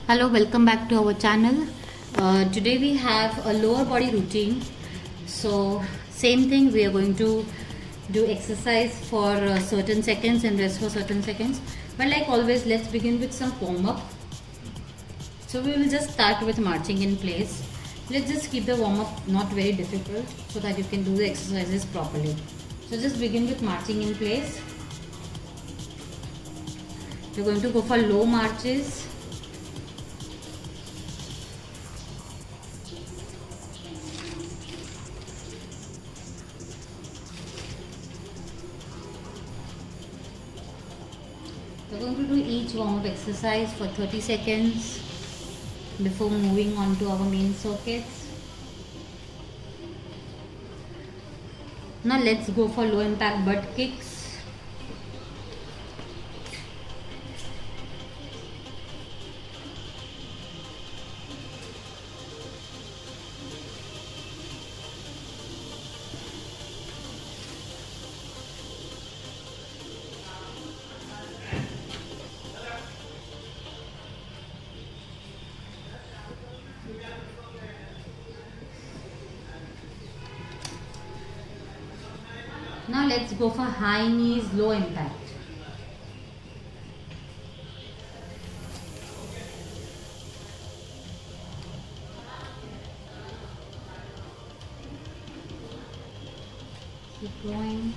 Hello, welcome back to our channel. Today we have a lower body routine. So same thing, we are going to do exercise for certain seconds and rest for certain seconds. But like always, let's begin with some warm up. So we will just start with marching in place. Let's just keep the warm up not very difficult so that you can do the exercises properly. So just begin with marching in place. We're going to go for low marches. We're going to do each warm-up exercise for 30 seconds before moving on to our main circuits. Now let's go for low impact butt kicks. Now let's go for high knees, low impact. Keep going.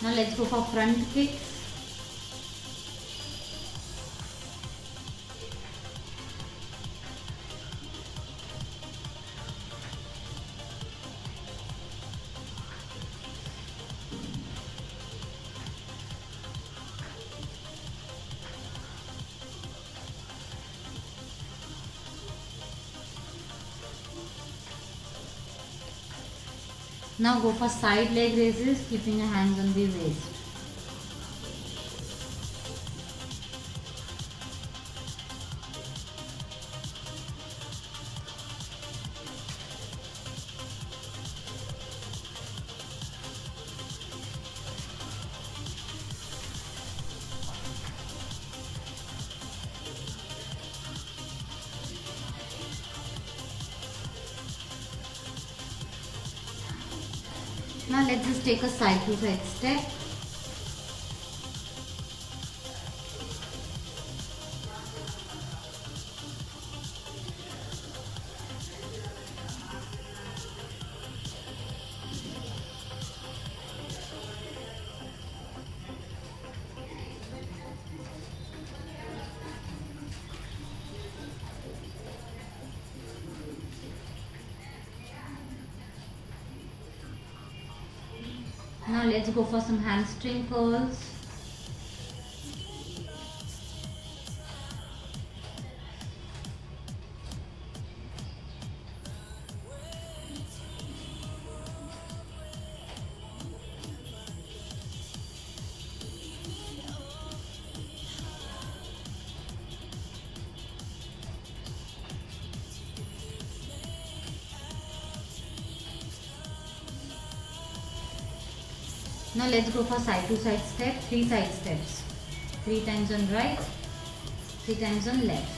Now let's go for front kicks. Now go for side leg raises, keeping your hands on the waist. Now let's just take a side to side step. Now let's go for some hamstring curls. Now let's go for side to side step, 3 side steps. 3 times on right, 3 times on left.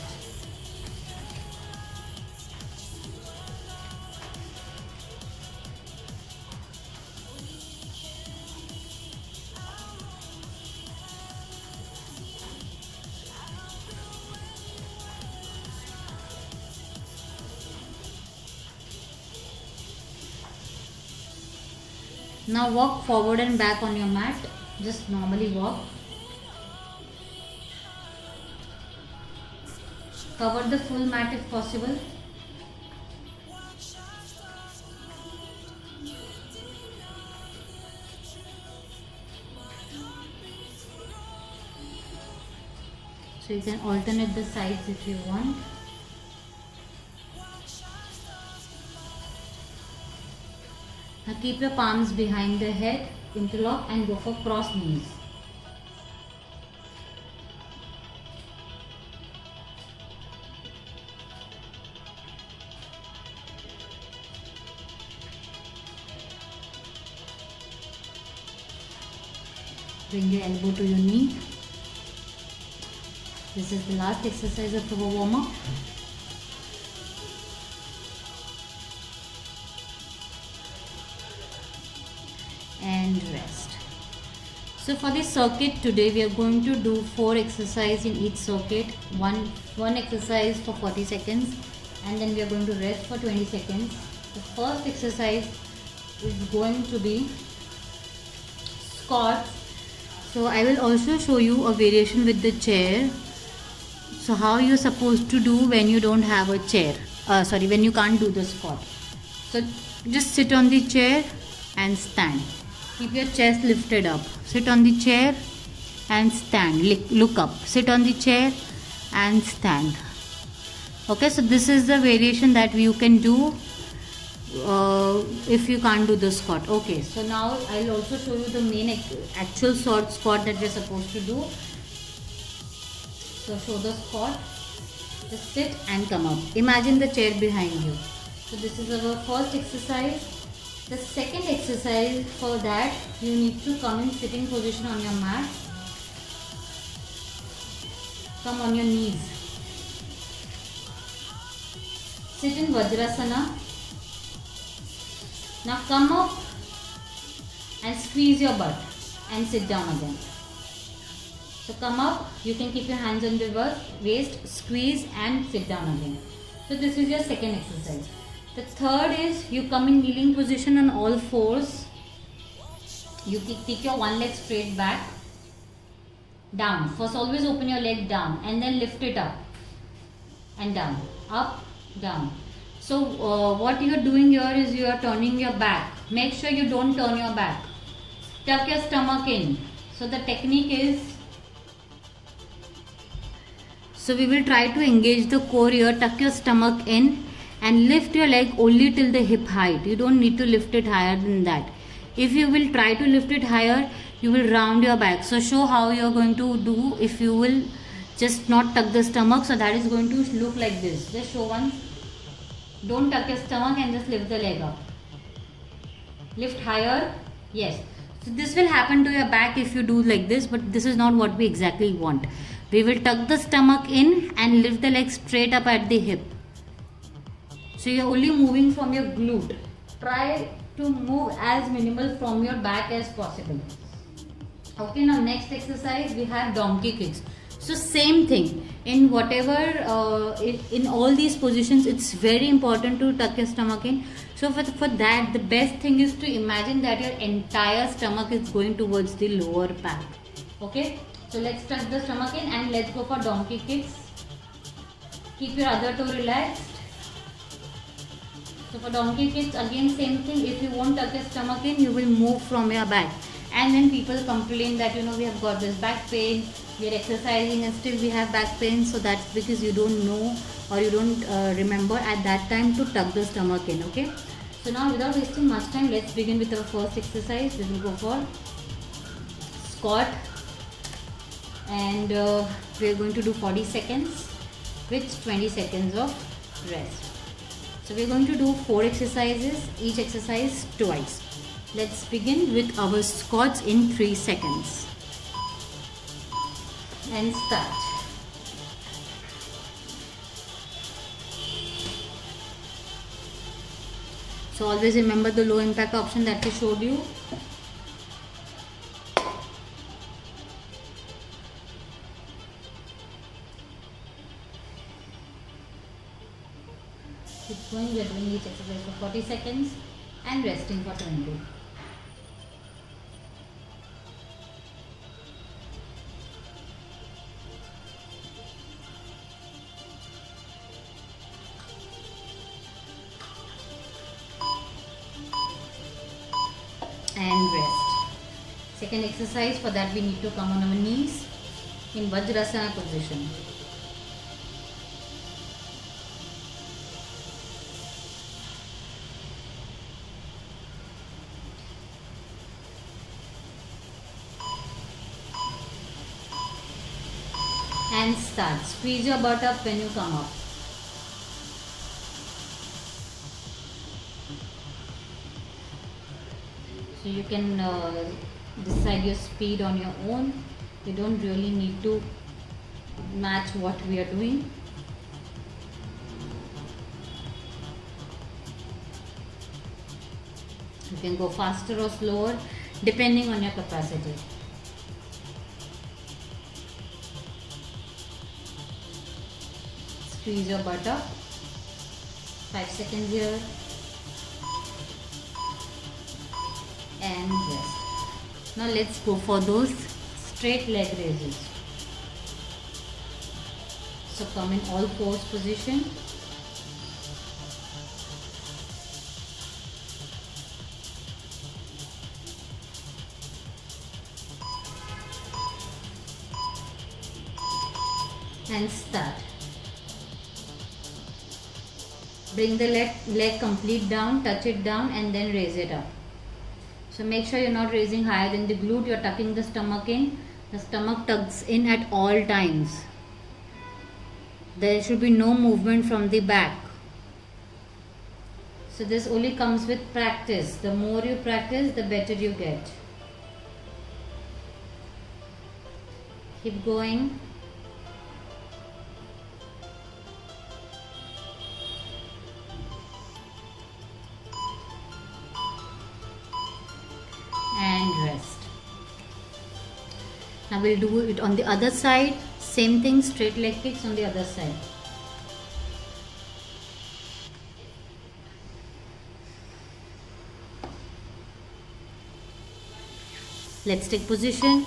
Now walk forward and back on your mat. Just normally walk. Cover the full mat if possible. So you can alternate the sides if you want. Now keep your palms behind the head, interlock and go for cross knees. Bring your elbow to your knee. This is the last exercise of our warm-up. And rest. So for this circuit today we are going to do 4 exercises in each circuit. One exercise for 40 seconds and then we are going to rest for 20 seconds. The first exercise is going to be squats. So I will also show you a variation with the chair. So how you're supposed to do when you don't have a chair. When you can't do the squat. So just sit on the chair and stand. Keep your chest lifted up. Sit on the chair and stand. Look up. Sit on the chair and stand. Okay, so this is the variation that you can do if you can't do the squat. Okay, so now I'll also show you the main actual squat that we're supposed to do. So show the squat. Just sit and come up. Imagine the chair behind you. So this is our first exercise. The second exercise, for that you need to come in sitting position on your mat. Come on your knees. Sit in Vajrasana. Now come up and squeeze your butt and sit down again. So come up, you can keep your hands on the waist, squeeze and sit down again. So this is your second exercise. The third is you come in kneeling position on all fours. You take your one leg straight back, down. First always open your leg down and then lift it up and down, up, down. So what you are doing here is you are turning your back. Make sure you don't turn your back. Tuck your stomach in. So the technique is, so we will try to engage the core here. Tuck your stomach in and lift your leg only till the hip height. You don't need to lift it higher than that. If you will try to lift it higher, you will round your back. So show how you are going to do if you will just not tuck the stomach. So that is going to look like this. Just show once. Don't tuck your stomach and just lift the leg up. Lift higher. Yes. So this will happen to your back if you do like this, but this is not what we exactly want. We will tuck the stomach in and lift the leg straight up at the hip. So you are only moving from your glute. Try to move as minimal from your back as possible. Okay, now next exercise we have donkey kicks. So same thing, in whatever, in all these positions, it's very important to tuck your stomach in. So for that, the best thing is to imagine that your entire stomach is going towards the lower back. Okay, so let's tuck the stomach in and let's go for donkey kicks. Keep your other toe relaxed. So for donkey kicks, again same thing. If you won't tuck your stomach in, you will move from your back. And then people complain that, you know, we have got this back pain, we are exercising and still we have back pain. So that's because you don't know or you don't remember at that time to tuck the stomach in. Okay. So now without wasting much time, let's begin with our first exercise. We will go for squat. And we are going to do 40 seconds with 20 seconds of rest. So we are going to do 4 exercises, each exercise twice. Let's begin with our squats in 3 seconds. And start. So always remember the low impact option that we showed you. Keep going, we are doing each exercise for 40 seconds and resting for 20. And rest. Second exercise, for that we need to come on our knees in Vajrasana position. And start. Squeeze your butt up when you come up. So you can decide your speed on your own. You don't really need to match what we are doing. You can go faster or slower depending on your capacity. Squeeze your butt up. 5 seconds here. And rest. Now let's go for those straight leg raises. So come in all fours position. And start. Bring the leg complete down, touch it down and then raise it up. So make sure you're not raising higher than the glute, you're tucking the stomach in. The stomach tucks in at all times. There should be no movement from the back. So this only comes with practice. The more you practice, the better you get. Keep going. And rest. Now we'll do it on the other side. Same thing, straight leg kicks on the other side. Let's take position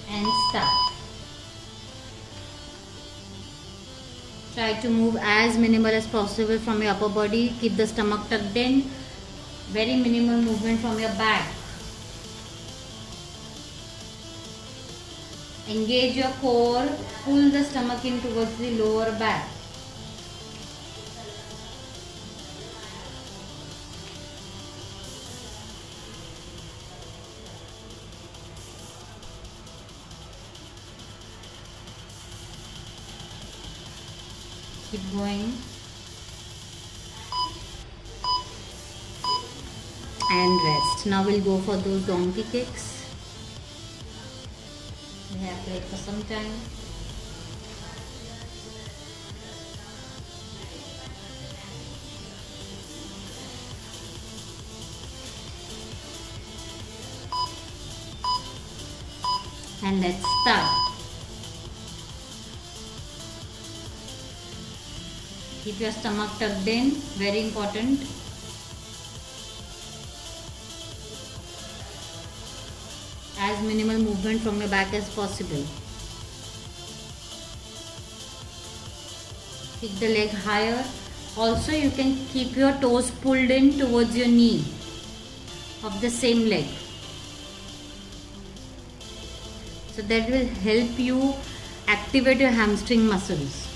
and start. Try to move as minimal as possible from your upper body. Keep the stomach tucked in. Very minimal movement from your back. Engage your core. Pull the stomach in towards the lower back. Keep going. And rest. Now we'll go for those donkey kicks. We have played for some time. And let's start. Keep your stomach tucked in, very important. As minimal movement from your back as possible. Kick the leg higher. Also you can keep your toes pulled in towards your knee of the same leg. So that will help you activate your hamstring muscles.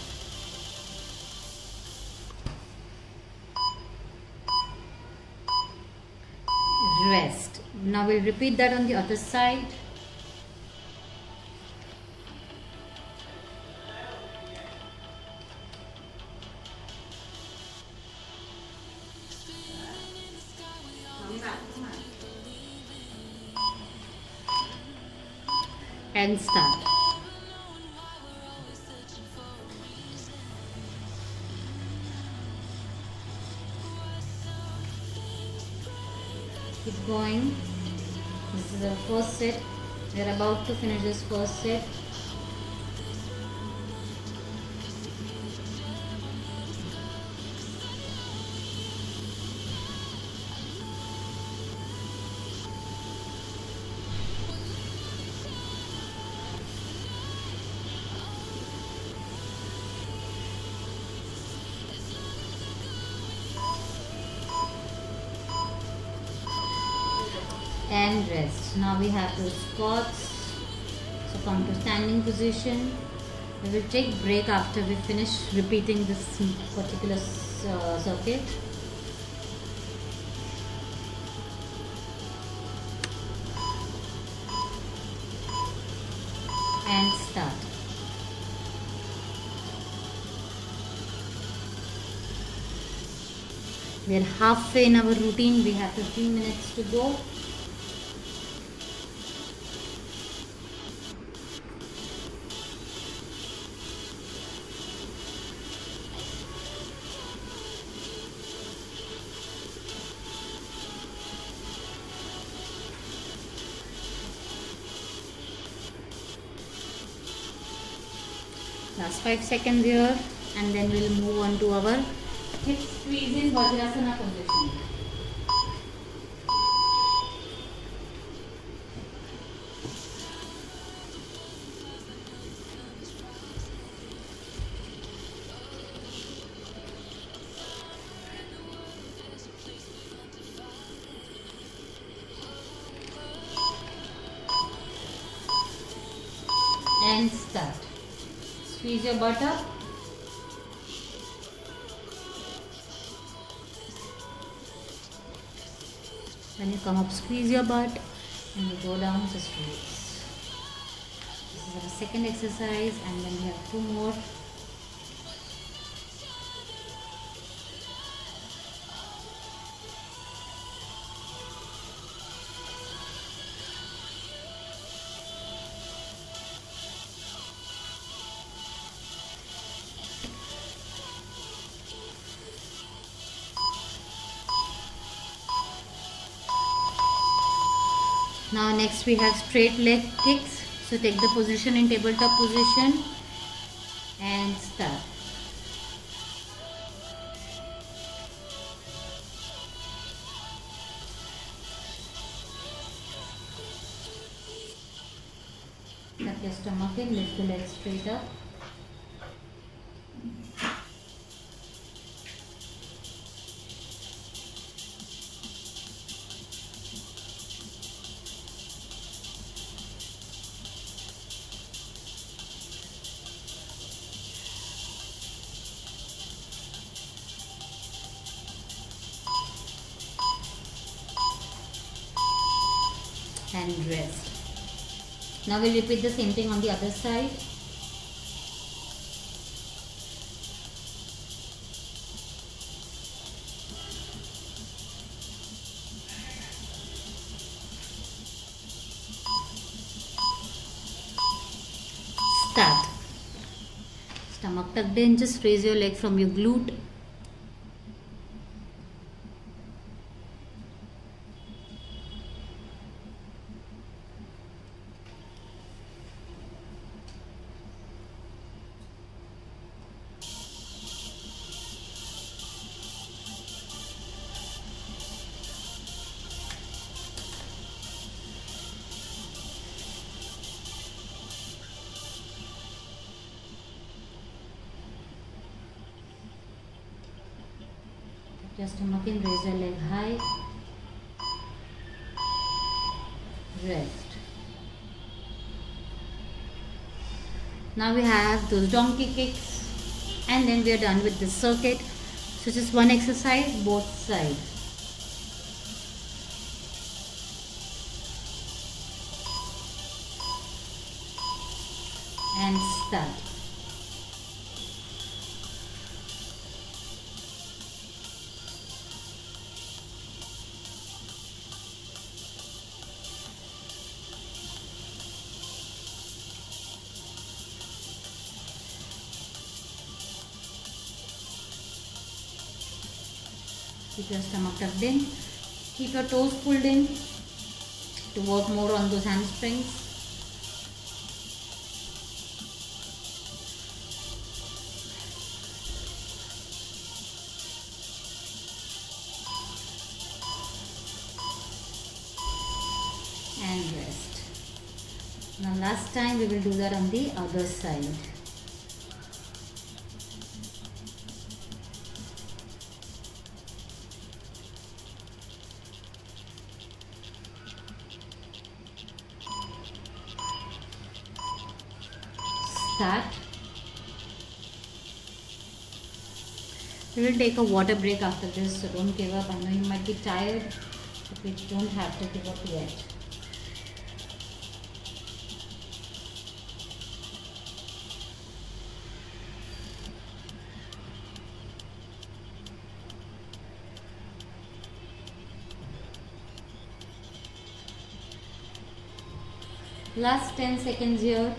Rest. Now we'll repeat that on the other side. And start. Keep going. This is our first set. We are about to finish this first set. And rest. Now we have those squats. So come to standing position. We will take break after we finish repeating this particular circuit. And start. We are halfway in our routine. We have 15 minutes to go. last 5 seconds here, and then we'll move on to our hip squeeze in Vajrasana position. And start. Squeeze your butt up. When you come up, squeeze your butt, and you go down, just release. This is our second exercise, and then we have 2 more. Now next we have straight leg kicks. So take the position in tabletop position and start. Tuck your stomach in, lift the legs straight up. And rest. Now we'll repeat the same thing on the other side. Start. Stomach tucked in, just raise your leg from your glute. Just stomach in, raise your leg high. Rest. Now we have those donkey kicks, and then we are done with this circuit. So just one exercise, both sides. And start. Keep your stomach tucked in. Keep your toes pulled in to work more on those hamstrings. And rest. Now last time we will do that on the other side. Start. We will take a water break after this, so don't give up. I know you might be tired, but we don't have to give up yet. Last 10 seconds here.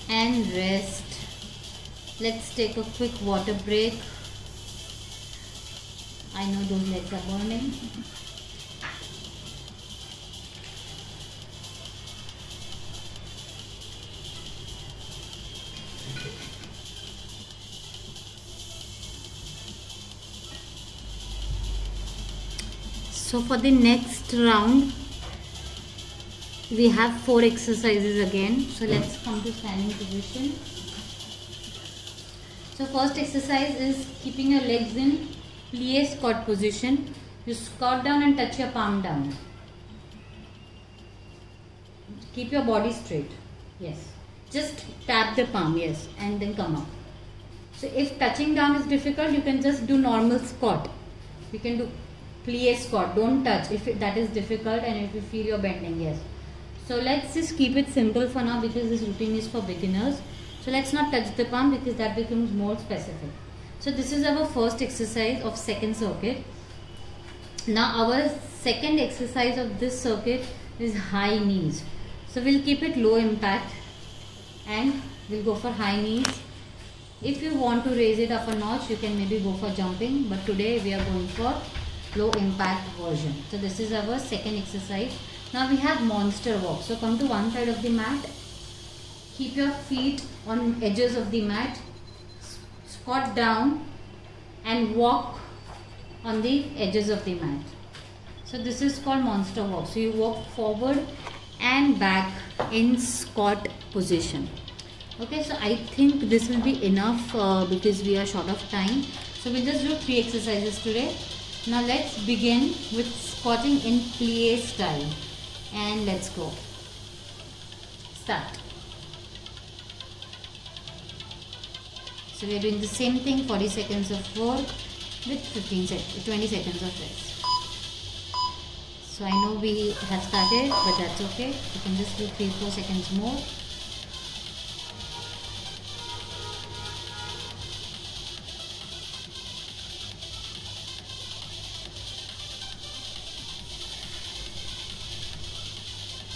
And rest. Let's take a quick water break. I know those legs are burning. So for the next round, we have 4 exercises again. So let's come to standing position. So first exercise is keeping your legs in plie squat position. You squat down and touch your palm down. Keep your body straight. Yes. Just tap the palm. Yes. And then come up. So if touching down is difficult, you can just do normal squat. You can do plie squat. Don't touch if that is difficult and if you feel you're bending. Yes. So let's just keep it simple for now because this routine is for beginners. So let's not touch the palm because that becomes more specific. So this is our first exercise of second circuit. Now our second exercise of this circuit is high knees. So we'll keep it low impact and we'll go for high knees. If you want to raise it up a notch, you can maybe go for jumping, but today we are going for low impact version. So this is our second exercise. Now we have monster walk. So come to one side of the mat. Keep your feet on edges of the mat. Squat down and walk on the edges of the mat. So this is called monster walk. So you walk forward and back in squat position. Okay, so I think this will be enough because we are short of time. So we'll just do 3 exercises today. Now let's begin with squatting in plie style. And let's go. Start. So we are doing the same thing, 40 seconds of work with 20 seconds of rest. So I know we have started, but that's okay. You can just do 3-4 seconds more.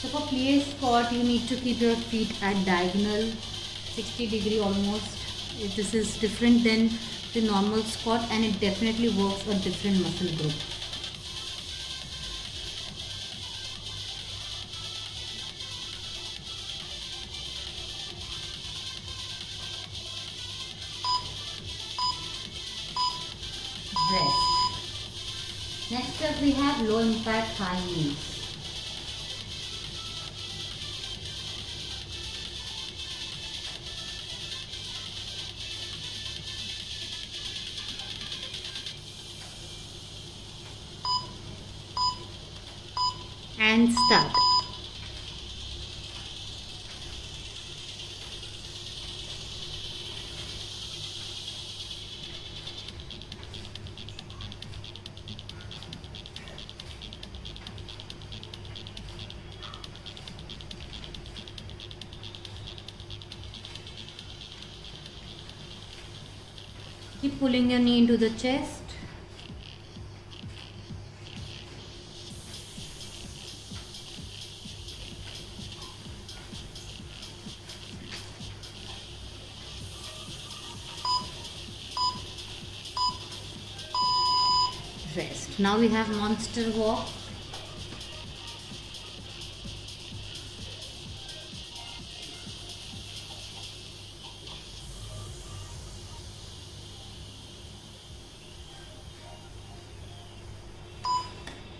So for plie squat, you need to keep your feet at diagonal, 60 degree almost. This is different than the normal squat and it definitely works a different muscle group. Rest. Next up we have low impact high knees. And start. Keep pulling your knee into the chest. Rest. Now we have monster walk.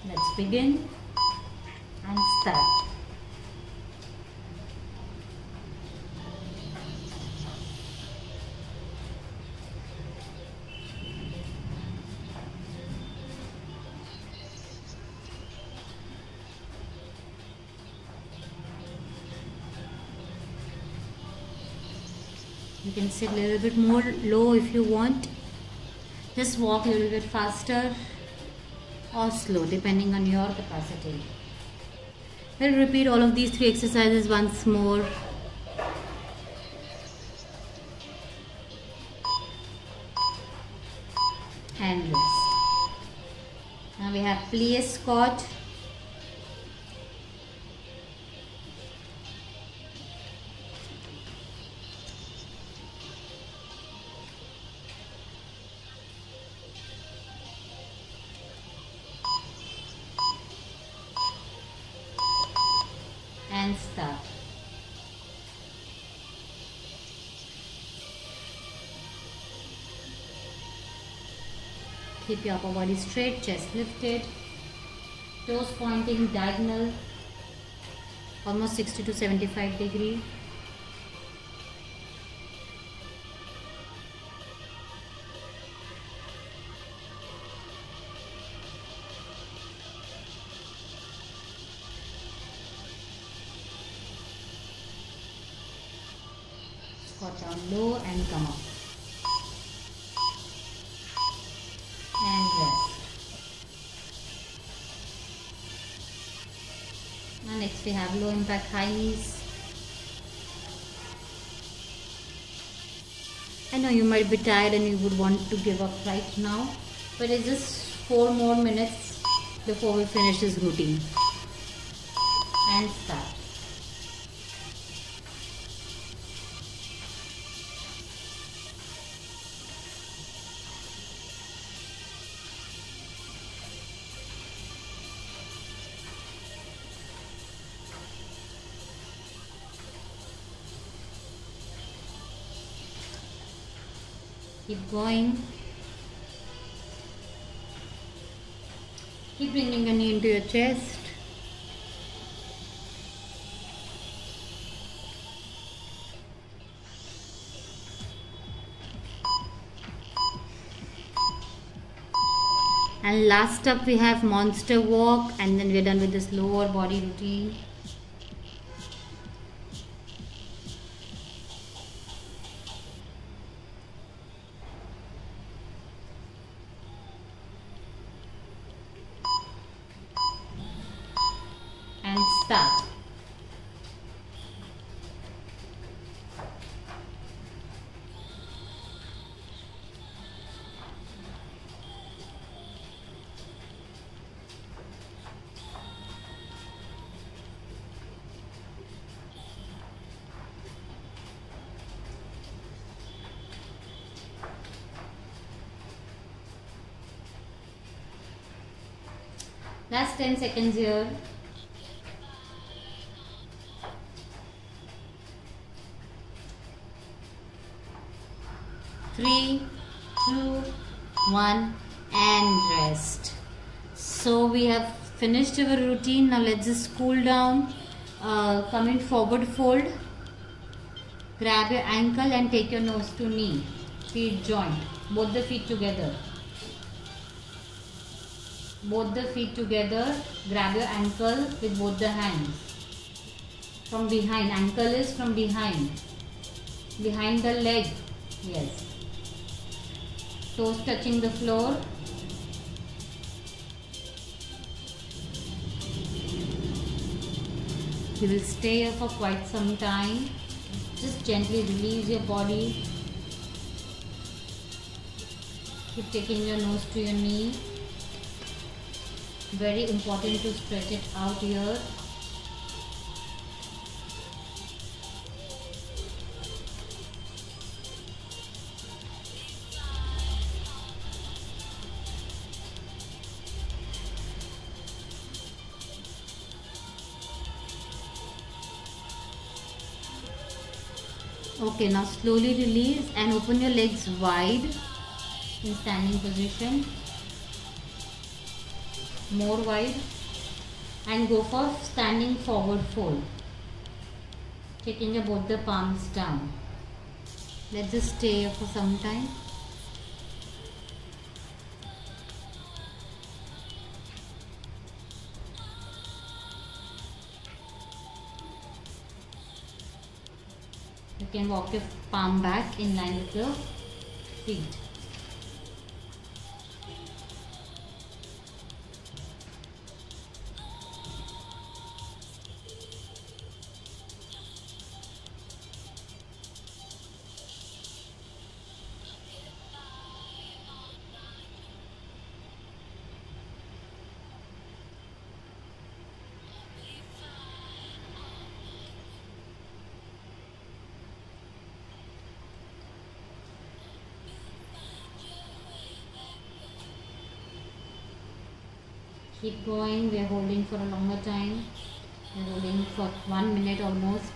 Let's begin and start. You can sit a little bit more low if you want. Just walk a little bit faster or slow depending on your capacity. We'll repeat all of these 3 exercises once more. And rest. Now we have plie squat. Keep your upper body straight, chest lifted, toes pointing diagonal, almost 60 to 75 degree. Squat down low and come up. And rest. Now next we have low impact high knees. I know you might be tired and you would want to give up right now, but it's just 4 more minutes before we finish this routine. And start. Keep going. Keep bringing your knee into your chest. And last up we have monster walk, and then we're done with this lower body routine. And start. Last 10 seconds here. Three, two, one, and rest. So we have finished our routine. Now let's just cool down. Come in forward fold. Grab your ankle and take your nose to knee. Feet joint. Both the feet together. Both the feet together. Grab your ankle with both the hands. From behind. Ankle is from behind. Behind the leg. Yes. Toes touching the floor. You will stay here for quite some time. Just gently release your body. Keep taking your nose to your knee. Very important to stretch it out here. Okay, now slowly release and open your legs wide in standing position. More wide, and go for standing forward fold. Taking your both the palms down. Let's just stay here for some time. You can walk your palm back in line with your feet. Keep going. We are holding for a longer time. We are holding for 1 minute almost.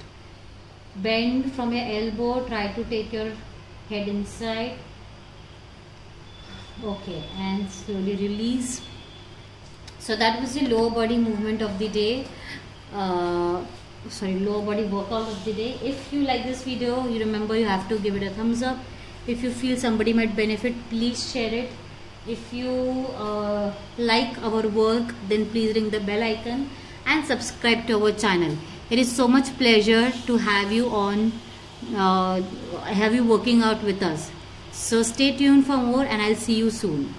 Bend from your elbow. Try to take your head inside. Okay, and slowly release. So that was the lower body movement of the day. Lower body workout of the day. If you like this video, you remember you have to give it a thumbs up. If you feel somebody might benefit, please share it. If you like our work, then please ring the bell icon and subscribe to our channel. It is so much pleasure to have you on, have you working out with us. So stay tuned for more, and I'll see you soon.